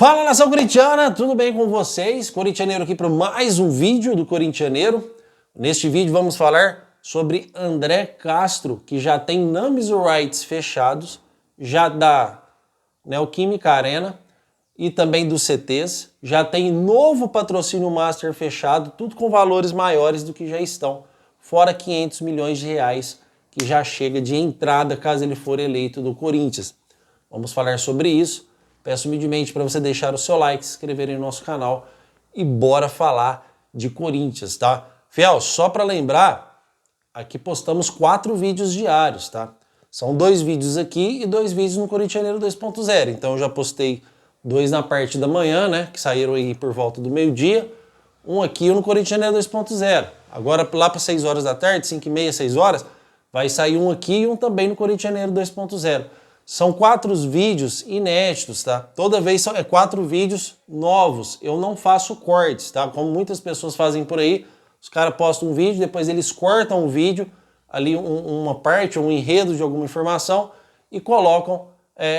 Fala, nação corintiana, tudo bem com vocês? Corintianeiro aqui para mais um vídeo do Corintianeiro. Neste vídeo vamos falar sobre André Castro, que já tem numbers rights fechados, já da Neoquímica Arena e também dos CTs, já tem novo patrocínio Master fechado, tudo com valores maiores do que já estão, fora 500 milhões de reais, que já chega de entrada caso ele for eleito do Corinthians. Vamos falar sobre isso. Peço humildemente para você deixar o seu like, se inscrever no nosso canal e bora falar de Corinthians, tá? Fiel, só para lembrar, aqui postamos 4 vídeos diários, tá? São 2 vídeos aqui e 2 vídeos no Corintianeiro 2.0. Então eu já postei 2 na parte da manhã, né? Que saíram aí por volta do meio-dia. Um aqui no Corintianeiro 2.0. Agora lá para 6 horas da tarde, 5h30, 6 horas, vai sair um aqui e um também no Corintianeiro 2.0. São 4 vídeos inéditos, tá? Toda vez são 4 vídeos novos. Eu não faço cortes, tá? Como muitas pessoas fazem por aí, os caras postam um vídeo, depois eles cortam o vídeo, ali uma parte, um enredo de alguma informação e colocam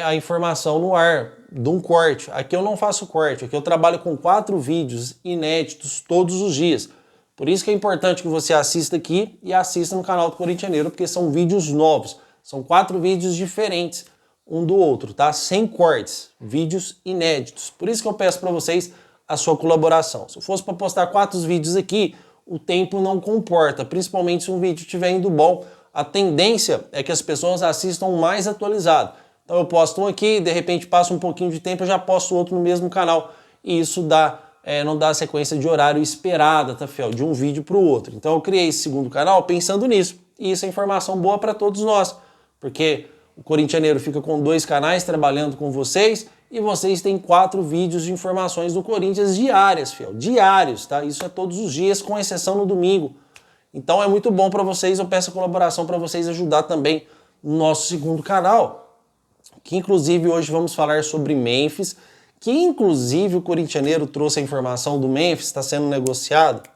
a informação no ar, de um corte. Aqui eu não faço corte, aqui eu trabalho com 4 vídeos inéditos todos os dias. Por isso que é importante que você assista aqui e assista no canal do Corintianeiro, porque são vídeos novos. São 4 vídeos diferentes um do outro, tá? Sem cortes, vídeos inéditos. Por isso que eu peço para vocês a sua colaboração. Se eu fosse para postar 4 vídeos aqui, o tempo não comporta, principalmente se um vídeo estiver indo bom. A tendência é que as pessoas assistam mais atualizado. Então eu posto um aqui, de repente passa um pouquinho de tempo, eu já posto outro no mesmo canal. E isso não dá a sequência de horário esperada, tá, fiel? De um vídeo para o outro. Então eu criei esse segundo canal pensando nisso. E isso é informação boa para todos nós, porque o Corintianeiro fica com 2 canais trabalhando com vocês e vocês têm 4 vídeos de informações do Corinthians diárias, fiel. Diários, tá? Isso é todos os dias, com exceção no domingo. Então é muito bom para vocês, eu peço a colaboração para vocês ajudar também no nosso segundo canal, que inclusive hoje vamos falar sobre Memphis, que inclusive o Corintianeiro trouxe a informação do Memphis, está sendo negociado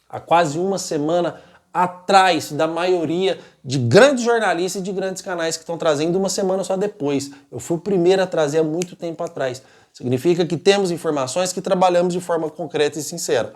há quase uma semana atrás da maioria de grandes jornalistas e de grandes canais que estão trazendo uma semana só depois. Eu fui o primeiro a trazer há muito tempo atrás. Significa que temos informações que trabalhamos de forma concreta e sincera.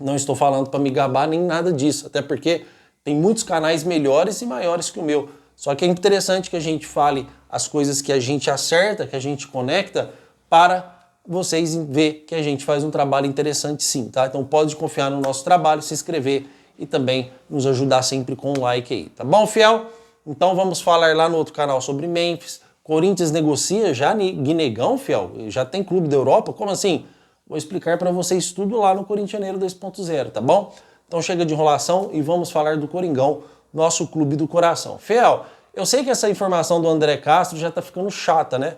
Não estou falando para me gabar nem nada disso, até porque tem muitos canais melhores e maiores que o meu. Só que é interessante que a gente fale as coisas que a gente acerta, que a gente conecta, para vocês ver que a gente faz um trabalho interessante sim, tá? Então pode confiar no nosso trabalho, se inscrever e também nos ajudar sempre com um like aí, tá bom, fiel? Então vamos falar lá no outro canal sobre Memphis. Corinthians negocia já Guinegão, fiel? Já tem clube da Europa? Como assim? Vou explicar para vocês tudo lá no Corintianeiro 2.0, tá bom? Então chega de enrolação e vamos falar do Coringão, nosso clube do coração. Fiel, eu sei que essa informação do André Castro já tá ficando chata, né?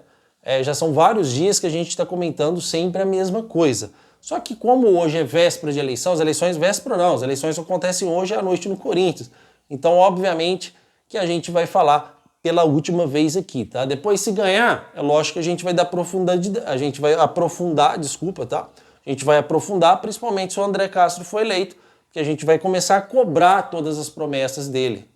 Já são vários dias que a gente está comentando sempre a mesma coisa. Só que como hoje é véspera de eleição, as eleições véspera não, as eleições acontecem hoje à noite no Corinthians. Então, obviamente, que a gente vai falar pela última vez aqui, tá? Depois, se ganhar, é lógico que a gente vai dar aprofundar, desculpa, tá? A gente vai aprofundar, principalmente se o André Castro for eleito, que a gente vai começar a cobrar todas as promessas dele.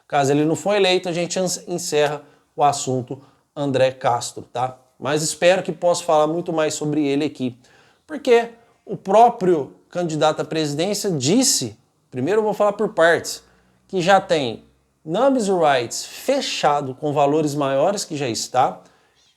Caso ele não for eleito, a gente encerra o assunto André Castro, tá? Mas espero que possa falar muito mais sobre ele aqui. Porque o próprio candidato à presidência disse, primeiro eu vou falar por partes, que já tem numbers rights fechado com valores maiores que já está.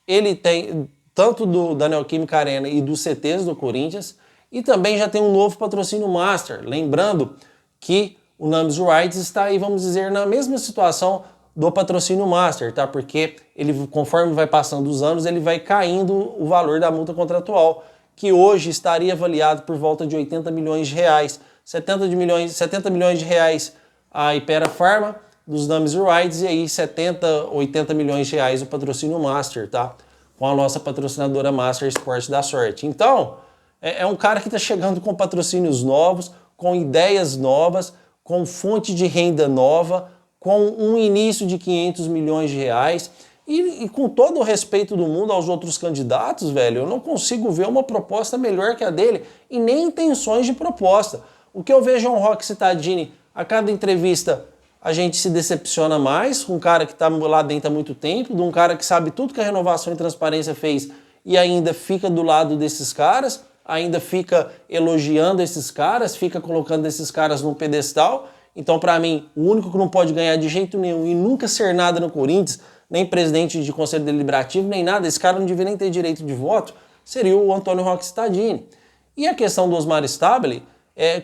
Ele tem tanto da Neoquímica Arena e dos CTs do Corinthians e também já tem um novo patrocínio Master. Lembrando que o numbers rights está aí, vamos dizer, na mesma situação do patrocínio Master, tá? Porque ele, conforme vai passando os anos, ele vai caindo o valor da multa contratual, que hoje estaria avaliado por volta de 80 milhões de reais. 70 milhões de reais a Hypera Pharma, dos numbers rights, e aí 70, 80 milhões de reais o patrocínio Master, tá? Com a nossa patrocinadora Master Esporte da Sorte. Então, é um cara que está chegando com patrocínios novos, com ideias novas, com fonte de renda nova, com um início de 500 milhões de reais. E com todo o respeito do mundo aos outros candidatos, velho, eu não consigo ver uma proposta melhor que a dele e nem intenções de proposta. O que eu vejo é um Roque Cittadini, a cada entrevista a gente se decepciona mais com um cara que está lá dentro há muito tempo, de um cara que sabe tudo que a Renovação e Transparência fez e ainda fica do lado desses caras, ainda fica elogiando esses caras, fica colocando esses caras num pedestal. Então, para mim, o único que não pode ganhar de jeito nenhum e nunca ser nada no Corinthians, nem presidente de conselho deliberativo, nem nada, esse cara não devia nem ter direito de voto, seria o Antônio Roque Cittadini. E a questão do Osmar Stabile,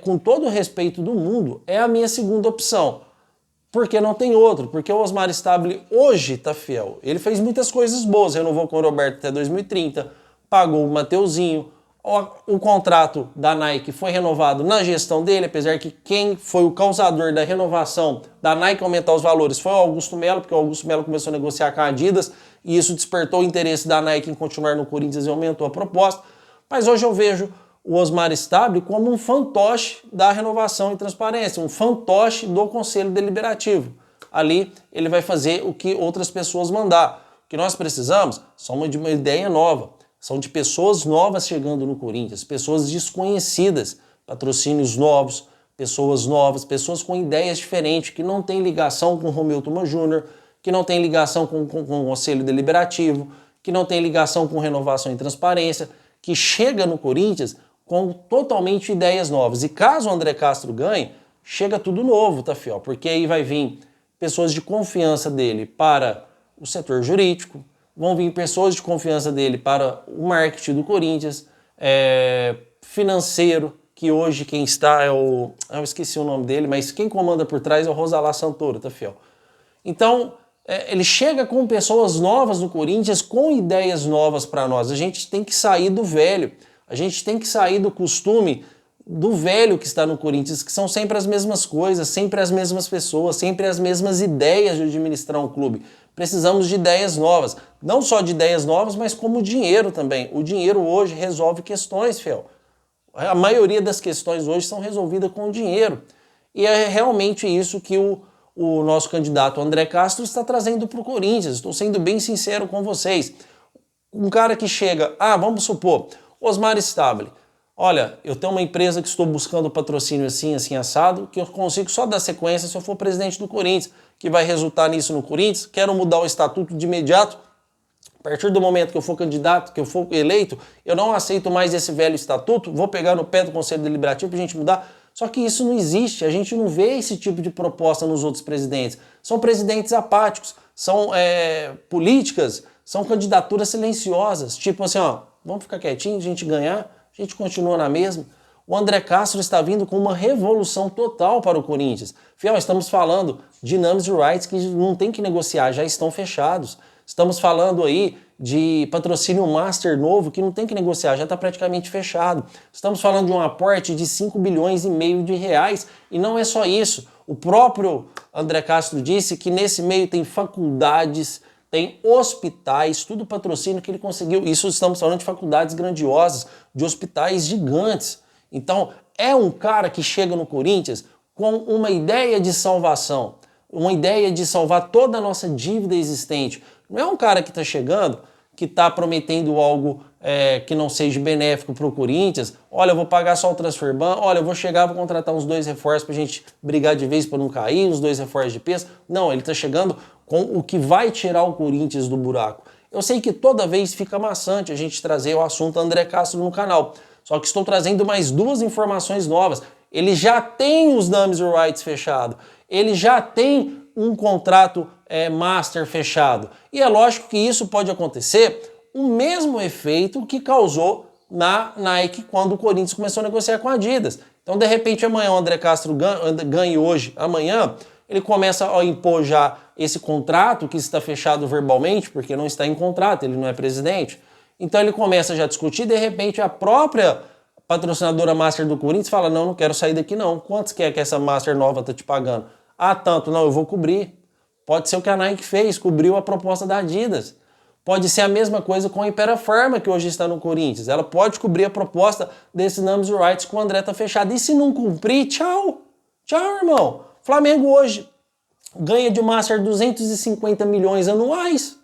com todo o respeito do mundo, é a minha segunda opção. Porque não tem outro, porque o Osmar Stabile hoje tá fiel. Ele fez muitas coisas boas, renovou com o Roberto até 2030, pagou o Mateuzinho, o contrato da Nike foi renovado na gestão dele, apesar que quem foi o causador da renovação da Nike aumentar os valores foi o Augusto Melo, porque o Augusto Melo começou a negociar com a Adidas e isso despertou o interesse da Nike em continuar no Corinthians e aumentou a proposta. Mas hoje eu vejo o Osmar Stabile como um fantoche da renovação e transparência, um fantoche do Conselho Deliberativo. Ali ele vai fazer o que outras pessoas mandar. O que nós precisamos são de uma ideia nova. São de pessoas novas chegando no Corinthians, pessoas desconhecidas, patrocínios novos, pessoas com ideias diferentes, que não têm ligação com o Romeu Tuma Júnior, que não têm ligação com o Conselho Deliberativo, que não têm ligação com renovação e transparência, que chega no Corinthians com totalmente ideias novas. E caso o André Castro ganhe, chega tudo novo, tá, fiel? Porque aí vai vir pessoas de confiança dele para o setor jurídico, vão vir pessoas de confiança dele para o marketing do Corinthians, financeiro, que hoje quem está eu esqueci o nome dele, mas quem comanda por trás é o Rosalá Santoro, tá, fiel? Então, ele chega com pessoas novas no Corinthians, com ideias novas para nós. A gente tem que sair do velho, a gente tem que sair do costume do velho que está no Corinthians, que são sempre as mesmas coisas, sempre as mesmas pessoas, sempre as mesmas ideias de administrar um clube. Precisamos de ideias novas, não só de ideias novas, mas como dinheiro também. O dinheiro hoje resolve questões, fiel. A maioria das questões hoje são resolvidas com dinheiro. E é realmente isso que o nosso candidato André Castro está trazendo para o Corinthians. Estou sendo bem sincero com vocês. Um cara que chega, vamos supor, Osmar Stabile. Olha, eu tenho uma empresa que estou buscando patrocínio assim, assim, assado, que eu consigo só dar sequência se eu for presidente do Corinthians, que vai resultar nisso no Corinthians. Quero mudar o estatuto de imediato. A partir do momento que eu for candidato, que eu for eleito, eu não aceito mais esse velho estatuto, vou pegar no pé do Conselho Deliberativo para a gente mudar. Só que isso não existe, a gente não vê esse tipo de proposta nos outros presidentes. São presidentes apáticos, são políticas, são candidaturas silenciosas. Tipo assim, vamos ficar quietinho, a gente ganhar, a gente continua na mesma. O André Castro está vindo com uma revolução total para o Corinthians. Fiel, estamos falando de numbers rights que não tem que negociar, já estão fechados. Estamos falando aí de patrocínio master novo que não tem que negociar, já está praticamente fechado. Estamos falando de um aporte de 5,5 bilhões de reais e não é só isso. O próprio André Castro disse que nesse meio tem faculdades, tem hospitais, tudo patrocínio que ele conseguiu. Isso estamos falando de faculdades grandiosas, de hospitais gigantes. Então é um cara que chega no Corinthians com uma ideia de salvação, uma ideia de salvar toda a nossa dívida existente. Não é um cara que está chegando, que está prometendo algo que não seja benéfico para o Corinthians. Olha, eu vou pagar só o transfer ban, olha, eu vou chegar, vou contratar uns 2 reforços para a gente brigar de vez para não cair, uns 2 reforços de peso. Não, ele está chegando com o que vai tirar o Corinthians do buraco. Eu sei que toda vez fica maçante a gente trazer o assunto André Castro no canal, só que estou trazendo mais 2 informações novas. Ele já tem os numbers rights fechado, ele já tem um contrato master fechado. E é lógico que isso pode acontecer o mesmo efeito que causou na Nike quando o Corinthians começou a negociar com a Adidas. Então, de repente, amanhã o André Castro ganha hoje, amanhã ele começa a impor já esse contrato que está fechado verbalmente, porque não está em contrato, ele não é presidente. Então ele começa já a discutir, de repente a própria patrocinadora master do Corinthians fala, não quero sair daqui não. Quantos que essa master nova está te pagando? Tanto, não, eu vou cobrir. Pode ser o que a Nike fez, cobriu a proposta da Adidas. Pode ser a mesma coisa com a Hypera Pharma, que hoje está no Corinthians. Ela pode cobrir a proposta desses numbers rights que o André está fechado. E se não cumprir, tchau. Tchau, irmão. Flamengo hoje ganha de master 250 milhões anuais.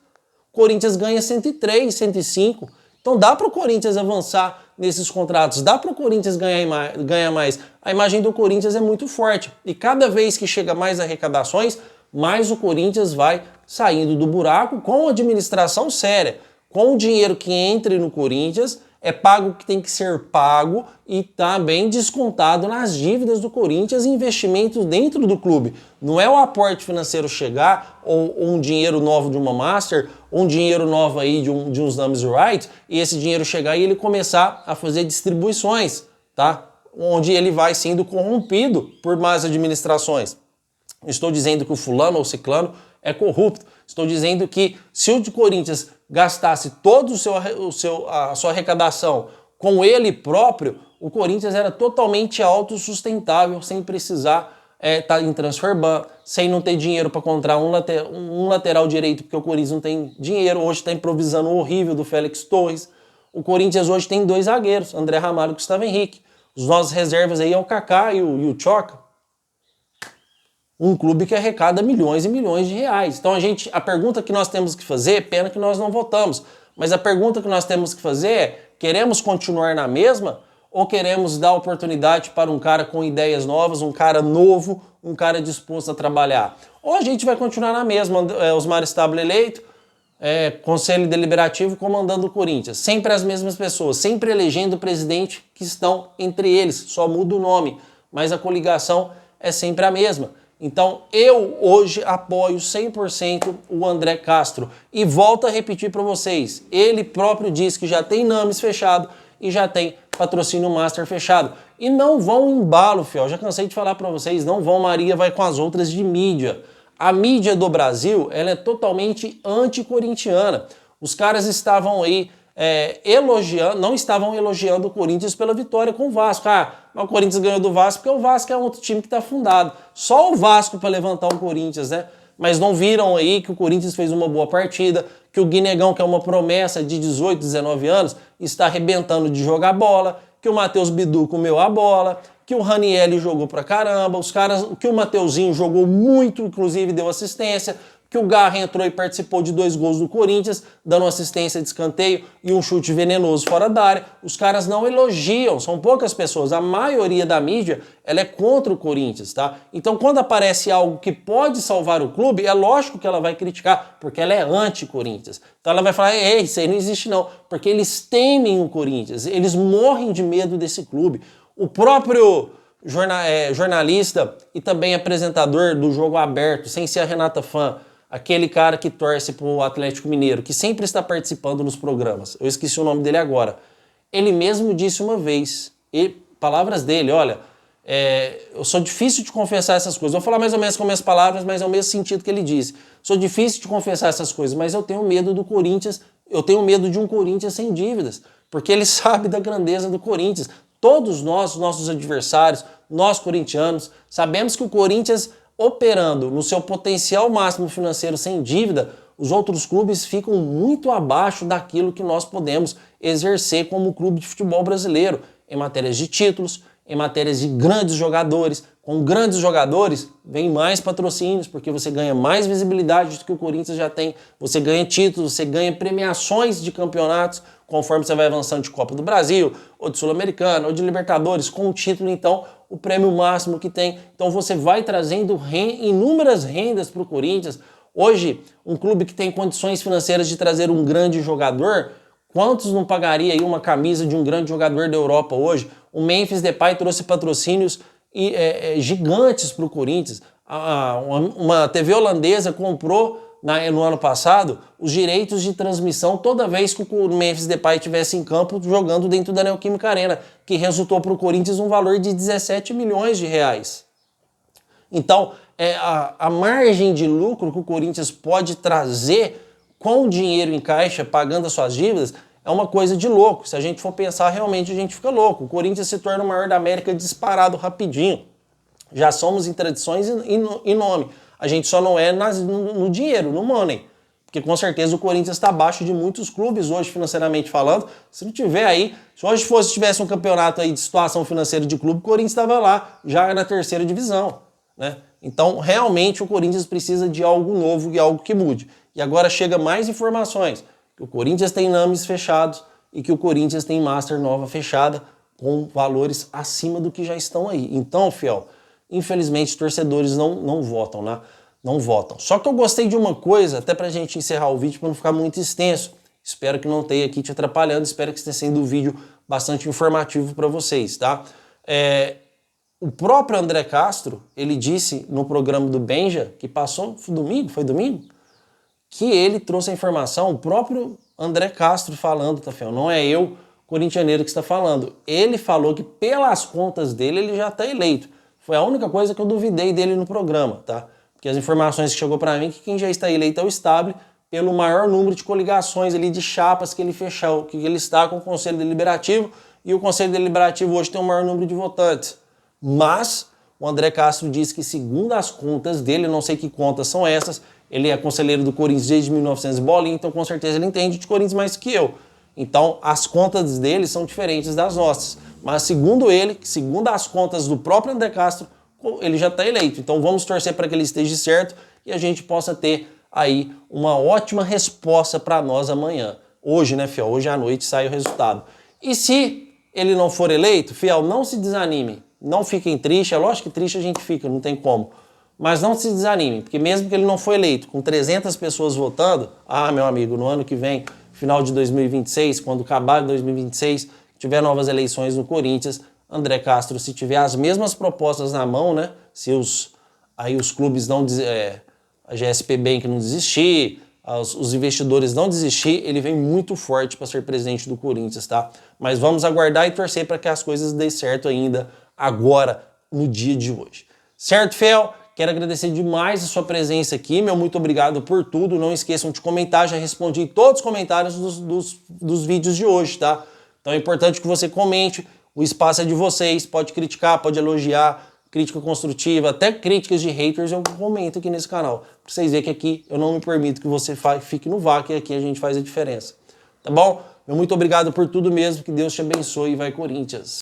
Corinthians ganha 103, 105. Então dá para o Corinthians avançar nesses contratos, dá para o Corinthians ganhar mais. A imagem do Corinthians é muito forte. E cada vez que chega mais arrecadações, mais o Corinthians vai saindo do buraco com administração séria, com o dinheiro que entre no Corinthians, é pago o que tem que ser pago e tá bem descontado nas dívidas do Corinthians e investimentos dentro do clube. Não é o aporte financeiro chegar ou um dinheiro novo de uma Master, ou um dinheiro novo aí de uns numbers rights, e esse dinheiro chegar e ele começar a fazer distribuições, tá? Onde ele vai sendo corrompido por más administrações. Estou dizendo que o fulano ou ciclano é corrupto. Estou dizendo que se o Corinthians gastasse toda a sua arrecadação com ele próprio, o Corinthians era totalmente autossustentável, sem precisar estar em transfer ban, sem não ter dinheiro para comprar um lateral direito, porque o Corinthians não tem dinheiro. Hoje está improvisando o horrível do Félix Torres. O Corinthians hoje tem 2 zagueiros, André Ramalho e Gustavo Henrique. Os nossos reservas aí é o Kaká e o Choca. Um clube que arrecada milhões e milhões de reais. Então a pergunta que nós temos que fazer, pena que nós não votamos, mas a pergunta que nós temos que fazer é, queremos continuar na mesma ou queremos dar oportunidade para um cara com ideias novas, um cara novo, um cara disposto a trabalhar? Ou a gente vai continuar na mesma, Osmar Stabile eleito, Conselho Deliberativo comandando o Corinthians, sempre as mesmas pessoas, sempre elegendo o presidente que estão entre eles, só muda o nome, mas a coligação é sempre a mesma. Então eu hoje apoio 100% o André Castro e volto a repetir para vocês, ele próprio disse que já tem NAMES fechado e já tem patrocínio Master fechado. E não vão em embalo, fiel, já cansei de falar para vocês, não vão, Maria vai com as outras de mídia. A mídia do Brasil, ela é totalmente anti-corintiana. Os caras estavam aí não estavam elogiando o Corinthians pela vitória com o Vasco. Mas o Corinthians ganhou do Vasco porque o Vasco é um outro time que está fundado. Só o Vasco para levantar o Corinthians, né? Mas não viram aí que o Corinthians fez uma boa partida, que o Guinegão, que é uma promessa de 18, 19 anos, está arrebentando de jogar bola, que o Matheus Bidu comeu a bola, que o Ranieri jogou pra caramba, que o Mateuzinho jogou muito, inclusive deu assistência, que o Garra entrou e participou de 2 gols do Corinthians, dando assistência de escanteio e um chute venenoso fora da área. Os caras não elogiam, são poucas pessoas. A maioria da mídia, ela é contra o Corinthians, tá? Então, quando aparece algo que pode salvar o clube, é lógico que ela vai criticar, porque ela é anti-Corinthians. Então ela vai falar, ei, isso aí não existe não, porque eles temem o Corinthians, eles morrem de medo desse clube. O próprio jornalista e também apresentador do Jogo Aberto, sem ser a Renata Fã, aquele cara que torce pro Atlético Mineiro, que sempre está participando nos programas, eu esqueci o nome dele agora, ele mesmo disse uma vez, palavras dele, olha, eu sou difícil de confessar essas coisas, vou falar mais ou menos com as minhas palavras, mas é o mesmo sentido que ele disse, sou difícil de confessar essas coisas, mas eu tenho medo do Corinthians, eu tenho medo de um Corinthians sem dívidas, porque ele sabe da grandeza do Corinthians. Todos nós, nossos adversários, nós corintianos, sabemos que o Corinthians, operando no seu potencial máximo financeiro sem dívida, os outros clubes ficam muito abaixo daquilo que nós podemos exercer como clube de futebol brasileiro, em matérias de títulos, em matérias de grandes jogadores. Com grandes jogadores, vem mais patrocínios, porque você ganha mais visibilidade do que o Corinthians já tem. Você ganha títulos, você ganha premiações de campeonatos, conforme você vai avançando de Copa do Brasil, ou de Sul-Americana, ou de Libertadores, com o título, então, o prêmio máximo que tem. Então você vai trazendo inúmeras rendas para o Corinthians. Hoje, um clube que tem condições financeiras de trazer um grande jogador, quantos não pagaria aí uma camisa de um grande jogador da Europa hoje? O Memphis Depay trouxe patrocínios gigantes para o Corinthians. Uma TV holandesa comprou no ano passado os direitos de transmissão toda vez que o Memphis Depay estivesse em campo jogando dentro da Neoquímica Arena, que resultou para o Corinthians um valor de 17 milhões de reais. Então, a margem de lucro que o Corinthians pode trazer com dinheiro em caixa, pagando as suas dívidas, é uma coisa de louco. Se a gente for pensar, realmente a gente fica louco. O Corinthians se torna o maior da América disparado rapidinho. Já somos em tradições e nome. A gente só não é no dinheiro, no money. Porque com certeza o Corinthians está abaixo de muitos clubes hoje, financeiramente falando. Se não tiver aí, se hoje tivesse um campeonato aí de situação financeira de clube, o Corinthians estava lá, já na 3ª divisão, né? Então, realmente, o Corinthians precisa de algo novo e algo que mude. E agora chega mais informações. Que o Corinthians tem NAMES fechados e que o Corinthians tem Master nova fechada com valores acima do que já estão aí. Então, fiel, infelizmente, os torcedores não votam, né? Não votam. Só que eu gostei de uma coisa, até pra gente encerrar o vídeo, para não ficar muito extenso. Espero que não tenha aqui te atrapalhando, espero que esteja sendo um vídeo bastante informativo para vocês, tá? O próprio André Castro, ele disse no programa do Benja, que passou foi domingo, que ele trouxe a informação, o próprio André Castro falando, tá, Fel? Não é eu, corintianeiro, que está falando. Ele falou que pelas contas dele, ele já está eleito. Foi a única coisa que eu duvidei dele no programa, tá? Porque as informações que chegou para mim, que quem já está eleito é o Stable, pelo maior número de coligações ali, de chapas que ele fechou, que ele está com o Conselho Deliberativo, e o Conselho Deliberativo hoje tem o maior número de votantes. Mas o André Castro disse que, segundo as contas dele, não sei que contas são essas, ele é conselheiro do Corinthians desde 1900 bolinha, então com certeza ele entende de Corinthians mais que eu. Então as contas dele são diferentes das nossas. Mas segundo ele, segundo as contas do próprio André Castro, ele já está eleito. Então vamos torcer para que ele esteja certo e a gente possa ter aí uma ótima resposta para nós amanhã. Hoje, né, Fiel? Hoje à noite sai o resultado. E se ele não for eleito, Fiel, não se desanime. Não fiquem tristes. É lógico que triste a gente fica, não tem como. Mas não se desanime, porque mesmo que ele não for eleito, com 300 pessoas votando, meu amigo, no ano que vem, final de 2026, quando acabar 2026, tiver novas eleições no Corinthians, André Castro, se tiver as mesmas propostas na mão, né, se os clubes não, a GSP Bank não desistir, os investidores não desistir, ele vem muito forte para ser presidente do Corinthians, tá? Mas vamos aguardar e torcer para que as coisas deem certo ainda agora, no dia de hoje. Certo, Fel? Quero agradecer demais a sua presença aqui, meu muito obrigado por tudo. Não esqueçam de comentar, já respondi todos os comentários dos vídeos de hoje, tá? Então é importante que você comente, o espaço é de vocês, pode criticar, pode elogiar, crítica construtiva, até críticas de haters eu comento aqui nesse canal. Pra vocês verem que aqui eu não me permito que você fique no vácuo e aqui a gente faz a diferença. Tá bom? Meu muito obrigado por tudo mesmo, que Deus te abençoe e vai Corinthians!